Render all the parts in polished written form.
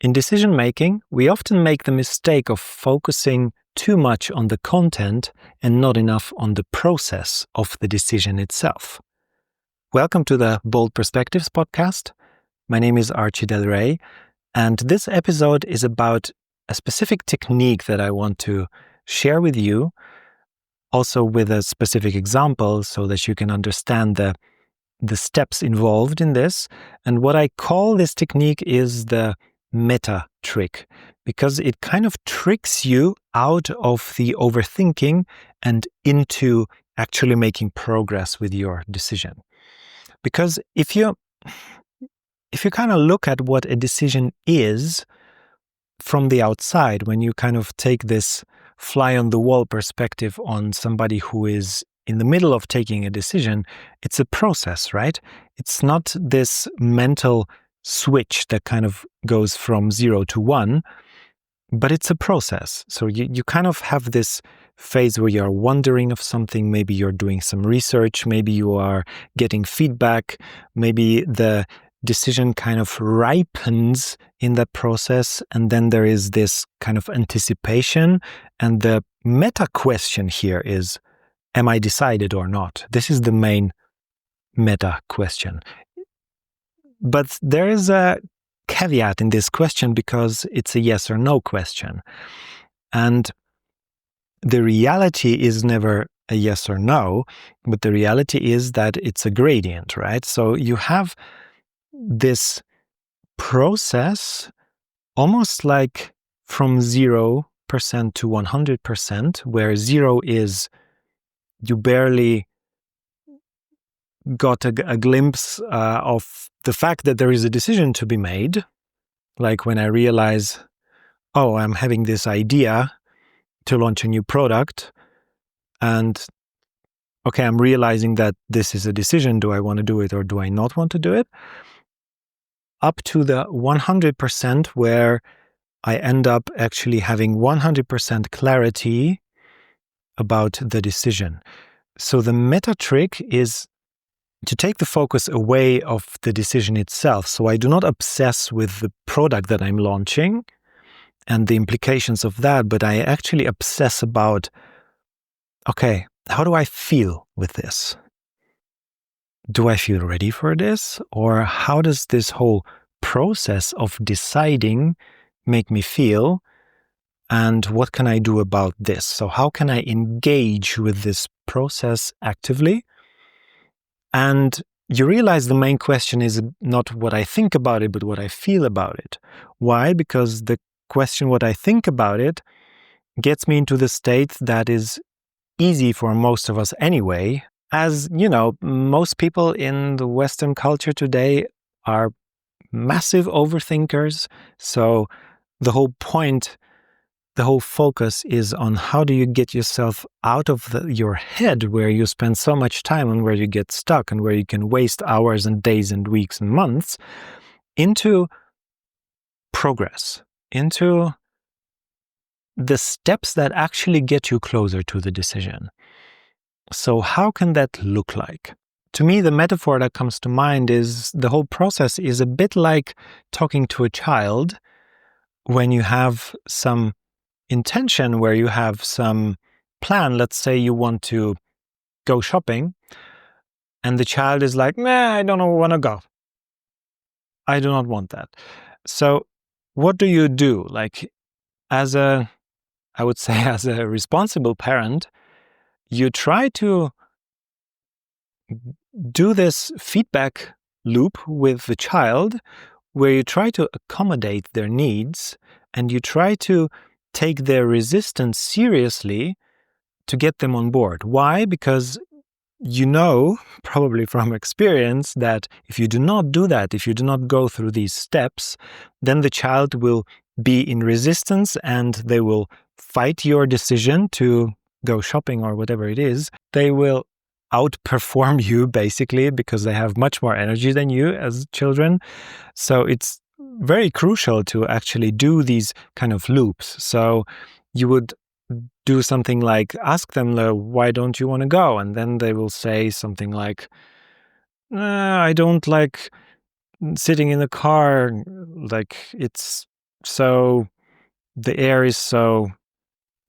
In decision making, we often make the mistake of focusing too much on the content and not enough on the process of the decision itself. Welcome to the Bold Perspectives podcast. My name is Archie Del Rey, and this episode is about a specific technique that I want to share with you, also with a specific example so that you can understand the steps involved in this. And what I call this technique is the meta trick, because it kind of tricks you out of the overthinking and into actually making progress with your decision. Because if you kind of look at what a decision is from the outside, when you kind of take this fly on the wall perspective on somebody who is in the middle of taking a decision, it's a process, right? It's not this mental switch that kind of goes from 0 to 1, but it's a process. So you kind of have this phase where you're wondering of something, maybe you're doing some research, maybe you are getting feedback, maybe the decision kind of ripens in that process, and then there is this kind of anticipation, and the meta question here is, am I decided or not? This is the main meta question. But there is a caveat in this question because it's a yes or no question. And the reality is never a yes or no, but the reality is that it's a gradient, right? So you have this process almost like from 0% to 100%, where 0 is you barely got a glimpse of the fact that there is a decision to be made. Like when I realize, oh, I'm having this idea to launch a new product, and okay, I'm realizing that this is a decision. Do I want to do it or do I not want to do it? Up to the 100% where I end up actually having 100% clarity about the decision. So the meta trick is to take the focus away of the decision itself. So I do not obsess with the product that I'm launching and the implications of that, but I actually obsess about, okay, how do I feel with this? Do I feel ready for this? Or how does this whole process of deciding make me feel? And what can I do about this? So how can I engage with this process actively? And you realize the main question is not what I think about it, but what I feel about it. Why? Because the question, what I think about it, gets me into the state that is easy for most of us anyway. As you know, most people in the Western culture today are massive overthinkers. So the whole point, the whole focus is on how do you get yourself out of your head where you spend so much time and where you get stuck and where you can waste hours and days and weeks and months into progress, into the steps that actually get you closer to the decision. So how can that look like? To me, the metaphor that comes to mind is the whole process is a bit like talking to a child when you have some intention, where you have some plan. Let's say you want to go shopping and the child is like, nah, I don't want to go. I do not want that. So what do you do? Like I would say as a responsible parent, you try to do this feedback loop with the child where you try to accommodate their needs and you try to take their resistance seriously to get them on board. Why? Because you know, probably from experience, that if you do not do that, if you do not go through these steps, then the child will be in resistance and they will fight your decision to go shopping or whatever it is. They will outperform you basically because they have much more energy than you as children. So it's very crucial to actually do these kind of loops. So you would do something like ask them, why don't you want to go? And then they will say something like, I don't like sitting in the car, like it's so the air is so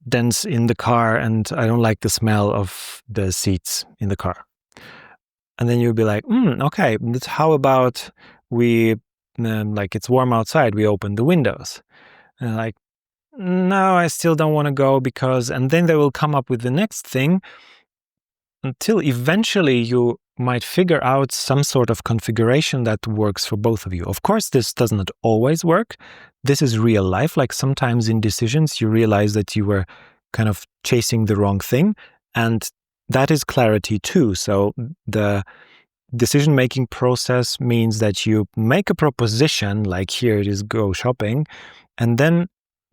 dense in the car and I don't like the smell of the seats in the car. And then you'll be like, okay, but how about we, like it's warm outside, we open the windows. And like, no, I still don't want to go because, and then they will come up with the next thing until eventually you might figure out some sort of configuration that works for both of you. Of course, this does not always work. This is real life. Like sometimes in decisions, you realize that you were kind of chasing the wrong thing. And that is clarity too. So the decision-making process means that you make a proposition, like here it is, go shopping, and then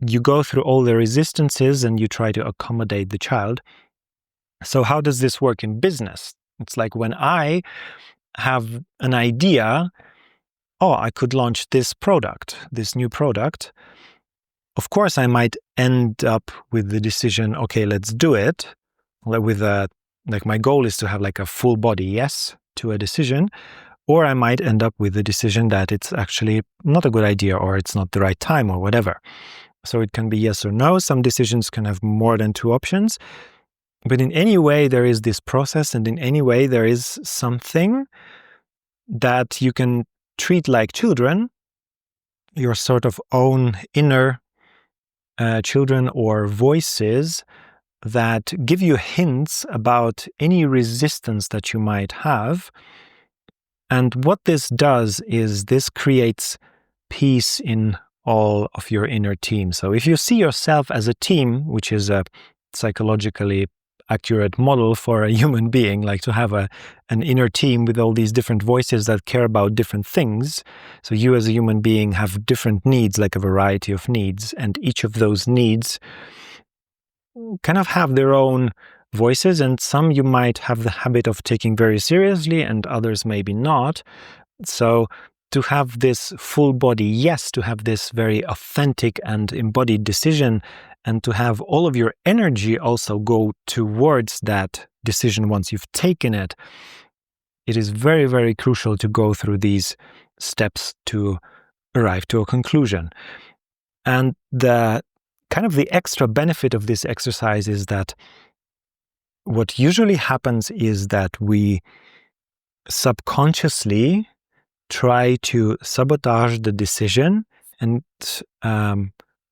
you go through all the resistances and you try to accommodate the child. So how does this work in business? It's like when I have an idea, I could launch this product, this new product. Of course, I might end up with the decision, okay, let's do it. With like my goal is to have like a full body yes to a decision. Or I might end up with the decision that it's actually not a good idea or it's not the right time or whatever. So it can be yes or no. Some decisions can have more than two options. But in any way, there is this process, and in any way, there is something that you can treat like children, your sort of own inner children or voices that give you hints about any resistance that you might have. And what this does is this creates peace in all of your inner team. So if you see yourself as a team, which is a psychologically accurate model for a human being, like to have an inner team with all these different voices that care about different things. So you as a human being have different needs, like a variety of needs, and each of those needs kind of have their own voices, and some you might have the habit of taking very seriously and others maybe not. So to have this full body yes, to have this very authentic and embodied decision, and to have all of your energy also go towards that decision once you've taken it, it is very, very crucial to go through these steps to arrive to a conclusion. And the kind of the extra benefit of this exercise is that what usually happens is that we subconsciously try to sabotage the decision, and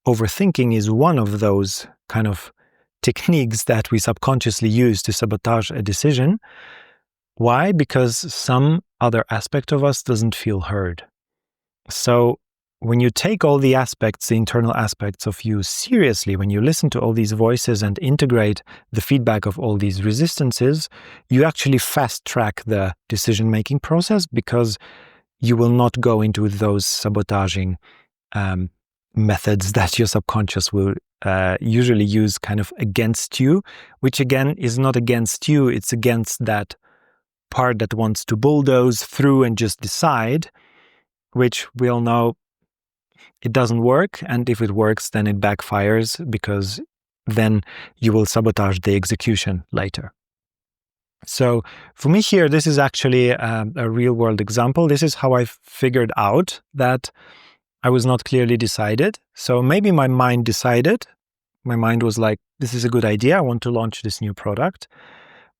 overthinking is one of those kind of techniques that we subconsciously use to sabotage a decision. Why? Because some other aspect of us doesn't feel heard. So when you take all the aspects, the internal aspects of you seriously, when you listen to all these voices and integrate the feedback of all these resistances, you actually fast track the decision-making process, because you will not go into those sabotaging methods that your subconscious will usually use kind of against you, which again is not against you, it's against that part that wants to bulldoze through and just decide, which we all know it doesn't work. And if it works, then it backfires, because then you will sabotage the execution later. So for me here, this is actually a real world example. This is how I figured out that I was not clearly decided. So maybe my mind decided. My mind was like, this is a good idea. I want to launch this new product.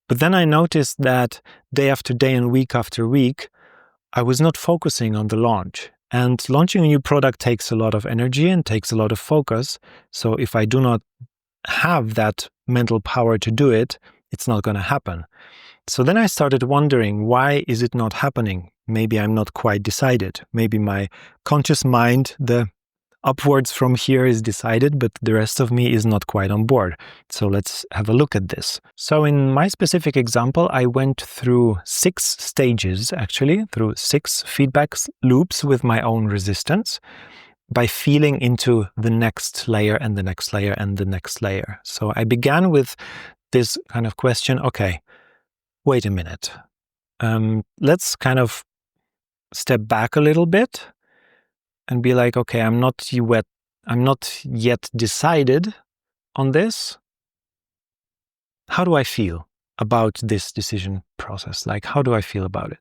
But then I noticed that day after day and week after week, I was not focusing on the launch. And launching a new product takes a lot of energy and takes a lot of focus. So if I do not have that mental power to do it, it's not going to happen. So then I started wondering, why is it not happening? Maybe I'm not quite decided. Maybe my conscious mind, the upwards from here, is decided, but the rest of me is not quite on board. So let's have a look at this. So in my specific example, I went through 6 stages, actually, through 6 feedback loops with my own resistance, by feeling into the next layer and the next layer and the next layer. So I began with this kind of question, okay, wait a minute. Let's kind of step back a little bit and be like, okay, I'm not yet decided on this. How do I feel about this decision process? Like, how do I feel about it?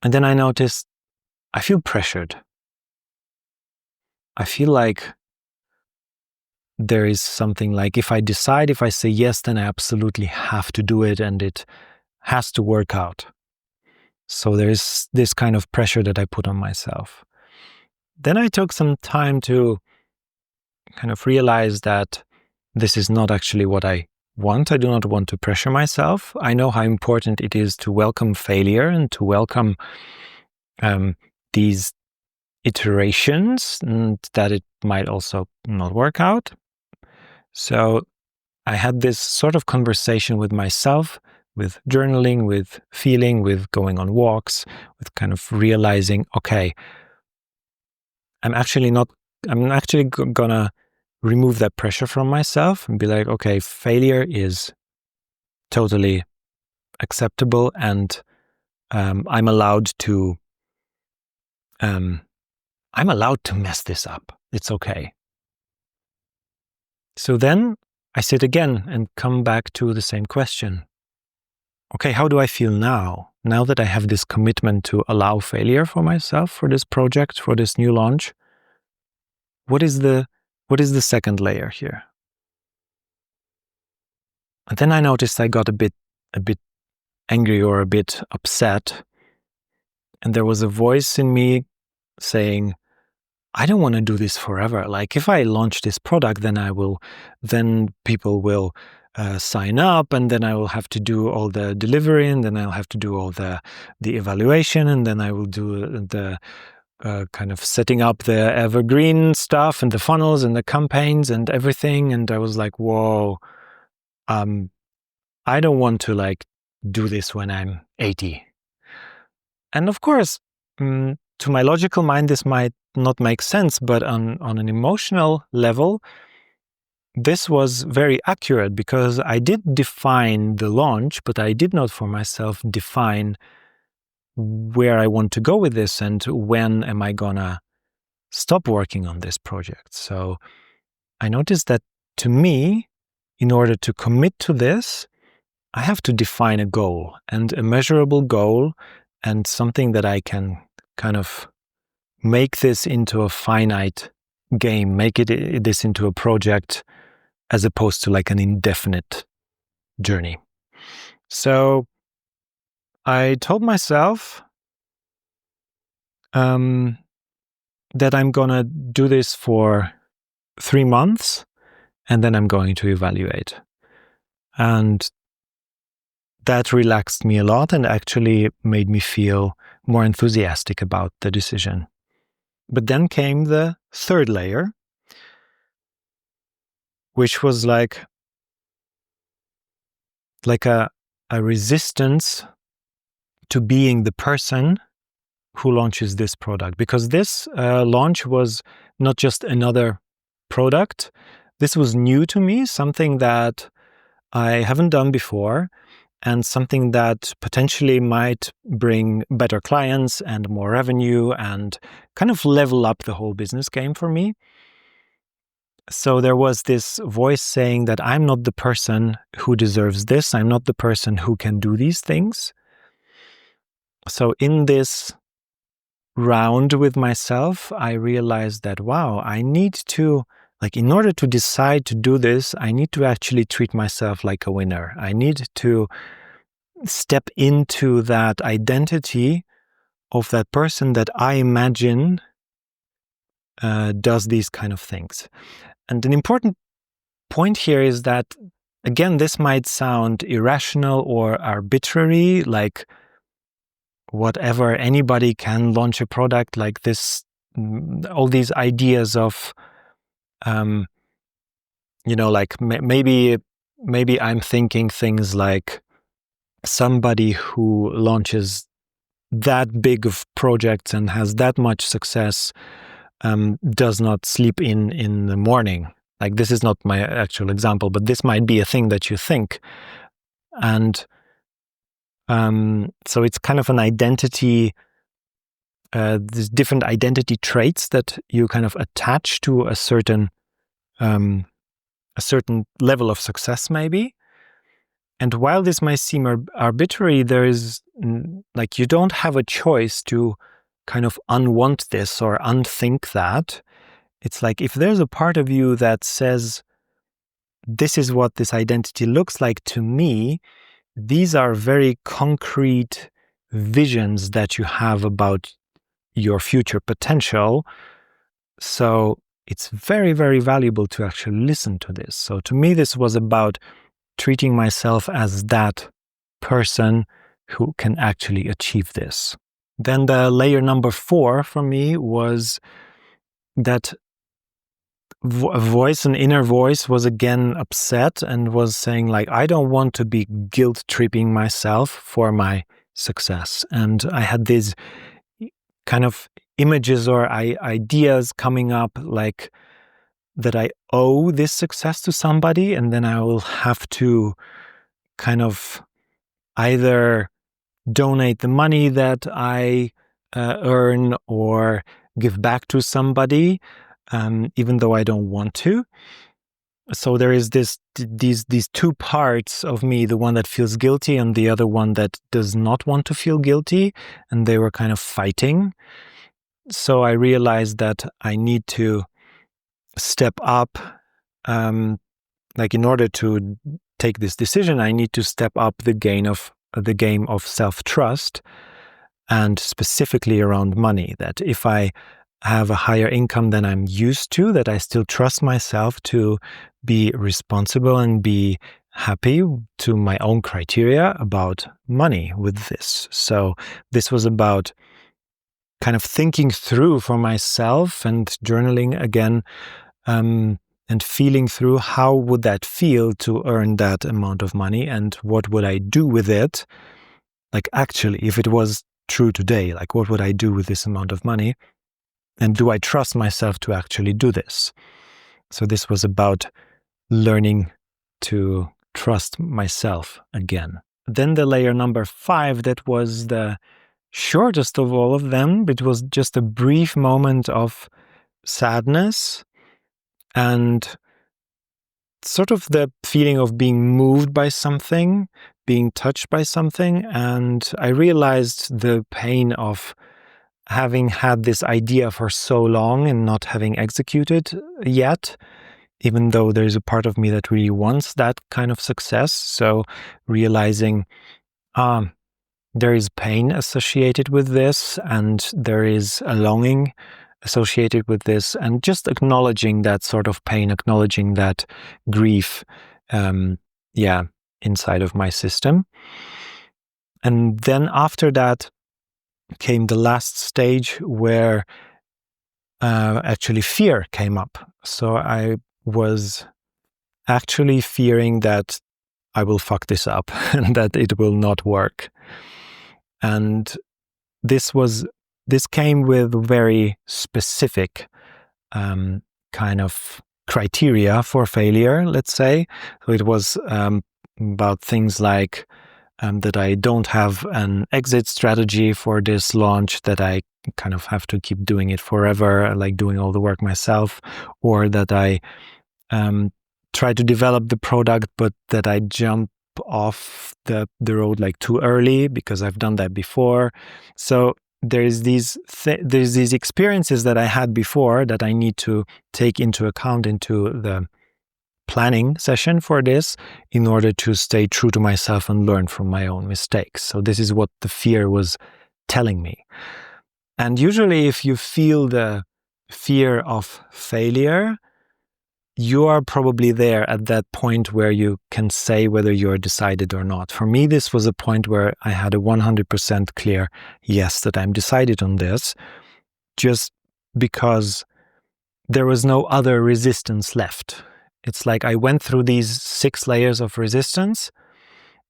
And then I noticed I feel pressured. I feel like there is something like, if I say yes, then I absolutely have to do it and it has to work out. So there's this kind of pressure that I put on myself. Then I took some time to kind of realize that this is not actually what I want. I do not want to pressure myself. I know how important it is to welcome failure and to welcome these iterations, and that it might also not work out. So I had this sort of conversation with myself, with journaling, with feeling, with going on walks, with kind of realizing, okay, I'm actually gonna remove that pressure from myself and be like, okay, failure is totally acceptable, and I'm allowed to mess this up. It's okay. So then I sit again and come back to the same question. Okay, how do I feel now? Now that I have this commitment to allow failure for myself, for this project, for this new launch, what is the second layer here? And then I noticed I got a bit angry or a bit upset. And there was a voice in me saying, I don't want to do this forever. Like, if I launch this product, then people will sign up, and then I will have to do all the delivery, and then I'll have to do all the evaluation, and then I will do the kind of setting up the evergreen stuff and the funnels and the campaigns and everything. And I was like, whoa, I don't want to like do this when I'm 80. And of course, to my logical mind, this might not make sense, but on an emotional level, this was very accurate, because I did define the launch, but I did not for myself define where I want to go with this and when am I gonna stop working on this project. So I noticed that, to me, in order to commit to this, I have to define a goal, and a measurable goal, and something that I can kind of make this into a finite game, make this into a project, as opposed to like an indefinite journey. So I told myself that I'm gonna do this for 3 months, and then I'm going to evaluate. And that relaxed me a lot and actually made me feel more enthusiastic about the decision. But then came the third layer, which was like a resistance to being the person who launches this product. Because this launch was not just another product. This was new to me, something that I haven't done before, and something that potentially might bring better clients and more revenue and kind of level up the whole business game for me. So there was this voice saying that I'm not the person who deserves this. I'm not the person who can do these things. So in this round with myself, I realized that, wow, I need to, like, in order to decide to do this, I need to actually treat myself like a winner. I need to step into that identity of that person that I imagine does these kind of things. And an important point here is that, again, this might sound irrational or arbitrary, like whatever, anybody can launch a product like this, all these ideas of, like maybe I'm thinking things like somebody who launches that big of projects and has that much success does not sleep in the morning. Like, this is not my actual example, but this might be a thing that you think. And so it's kind of an identity, there's different identity traits that you kind of attach to a certain level of success, maybe. And while this might seem arbitrary, there is, like, you don't have a choice to kind of unwant this or unthink that. It's like if there's a part of you that says, this is what this identity looks like to me, these are very concrete visions that you have about your future potential. So it's very, very valuable to actually listen to this. So to me, this was about treating myself as that person who can actually achieve this. Then the layer number 4 for me was that an inner voice was again upset and was saying like, I don't want to be guilt tripping myself for my success. And I had these kind of images or ideas coming up like that I owe this success to somebody, and then I will have to kind of either donate the money that I earn or give back to somebody, even though I don't want to. So there is these two parts of me, the one that feels guilty and the other one that does not want to feel guilty, and they were kind of fighting. So I realized that I need to step up, like in order to take this decision, I need to step up the game of self-trust, and specifically around money, that if I have a higher income than I'm used to, that I still trust myself to be responsible and be happy to my own criteria about money with this. So this was about kind of thinking through for myself and journaling again, and feeling through how would that feel to earn that amount of money and what would I do with it? Like actually, if it was true today, like what would I do with this amount of money? And do I trust myself to actually do this? So this was about learning to trust myself again. Then the layer number 5, that was the shortest of all of them. It was just a brief moment of sadness and sort of the feeling of being moved by something, being touched by something. And I realized the pain of having had this idea for so long and not having executed yet, even though there's a part of me that really wants that kind of success. So realizing there is pain associated with this, and there is a longing associated with this, and just acknowledging that sort of pain, acknowledging that grief, inside of my system. And then after that came the last stage where actually fear came up. So I was actually fearing that I will fuck this up and that it will not work. And this came with very specific kind of criteria for failure, let's say. So it was about things like that I don't have an exit strategy for this launch, that I kind of have to keep doing it forever, like doing all the work myself, or that I try to develop the product, but that I jump off the road like too early because I've done that before. So there's these experiences that I had before that I need to take into account into the planning session for this in order to stay true to myself and learn from my own mistakes. So this is what the fear was telling me. And usually if you feel the fear of failure, you are probably there at that point where you can say whether you're decided or not. For me, this was a point where I had a 100% clear yes, that I'm decided on this, just because there was no other resistance left. It's like I went through these 6 layers of resistance,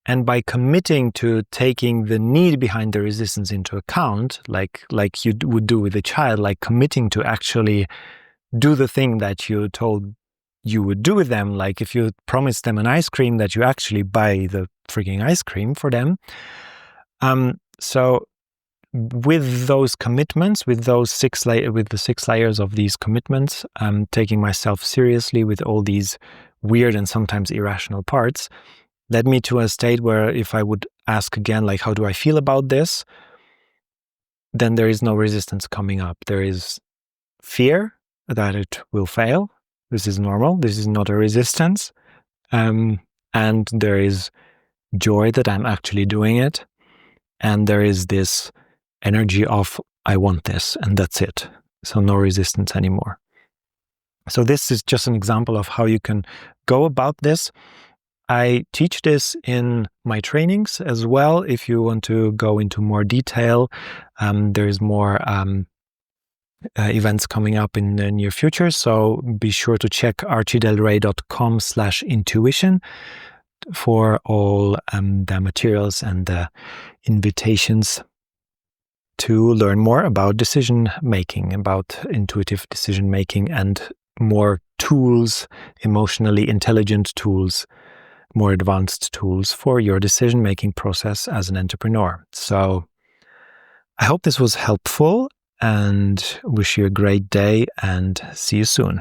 and by committing to taking the need behind the resistance into account, like you would do with a child, like committing to actually do the thing that you told you would do with them, like if you promised them an ice cream, that you actually buy the freaking ice cream for them. So with those commitments, with the 6 layers of these commitments, taking myself seriously with all these weird and sometimes irrational parts, led me to a state where if I would ask again, like, how do I feel about this? Then there is no resistance coming up. There is fear, that it will fail. This is normal. This is not a resistance. And there is joy that I'm actually doing it. And there is this energy of, I want this, and that's it. So no resistance anymore. So this is just an example of how you can go about this. I teach this in my trainings as well. If you want to go into more detail, there's more events coming up in the near future. So be sure to check archiedelray.com/intuition for all the materials and the invitations to learn more about decision making, about intuitive decision making, and more tools, emotionally intelligent tools, more advanced tools for your decision making process as an entrepreneur. So I hope this was helpful and wish you a great day and see you soon.